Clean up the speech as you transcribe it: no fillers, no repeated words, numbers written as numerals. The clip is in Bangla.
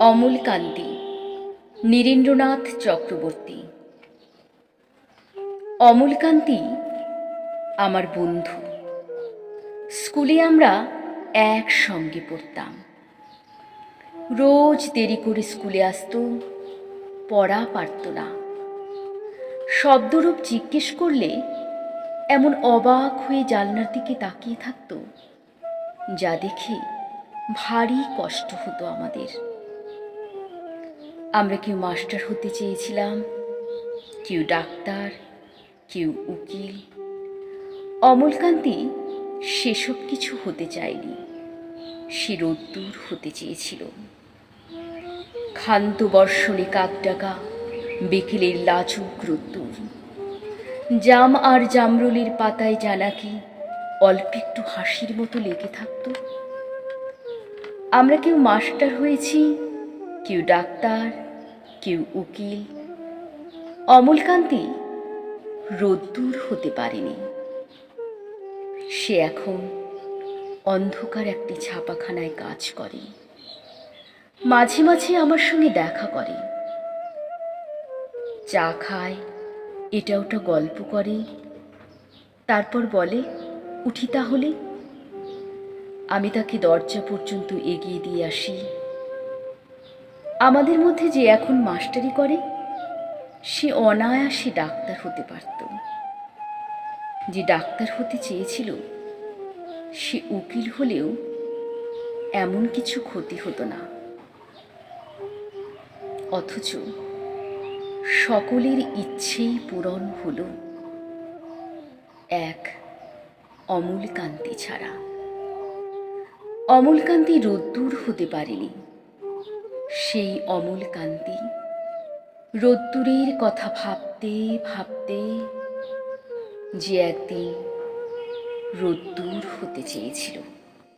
অমলকান্তি, নীরেন্দ্রনাথ চক্রবর্তী। অমলকান্তি আমার বন্ধু। স্কুলে আমরা একসঙ্গে পড়তাম। রোজ দেরি করে স্কুলে আসতো, পড়া পারত না। শব্দরূপ জিজ্ঞেস করলে এমন অবাক হয়ে জানলার দিকে তাকিয়ে থাকত, যা দেখে ভারী কষ্ট হতো আমাদের। আমরা কেউ মাস্টার হতে চেয়েছিলাম, কেউ ডাক্তার, কেউ উকিল। অমলকান্তি সেসব কিছু হতে চায়নি। সে রোদ্দুর হতে চেয়েছিল। ক্ষান্ত বর্ষণে কাকডাকা বিকেলের লাজুক রোদ্দুর। জাম আর জামরুলের পাতায় জানাকি অল্প একটু হাসির মতো লেগে থাকত। আমরা কেউ মাস্টার হয়েছি, কেউ ডাক্তার, কেউ উকিল। অমলকান্তি রোদ্দুর হতে পারেনি। সে এখন অন্ধকার একটি ছাপাখানায় কাজ করে। মাঝে মাঝে আমার সঙ্গে দেখা করে, চা খায়, এটা ওটা গল্প করে, তারপর বলে, উঠি তাহলে। আমি তাকে দরজা পর্যন্ত এগিয়ে দিয়ে আসি। আমাদের মধ্যে যে এখন মাস্টারি করে, সে অনায়াসে ডাক্তার হতে পারত। যে ডাক্তার হতে চেয়েছিল, সে উকিল হলেও এমন কিছু ক্ষতি হতো না। অথচ সকলের ইচ্ছেই পূরণ হলো, এক অমলকান্তি ছাড়া। অমলকান্তি রোদ্দুর হতে পারেনি। সেই অমলকান্তি রোদ্দুরের কথা ভাবতে ভাবতে যে একদিন রোদ্দুর হতে চেয়েছিল।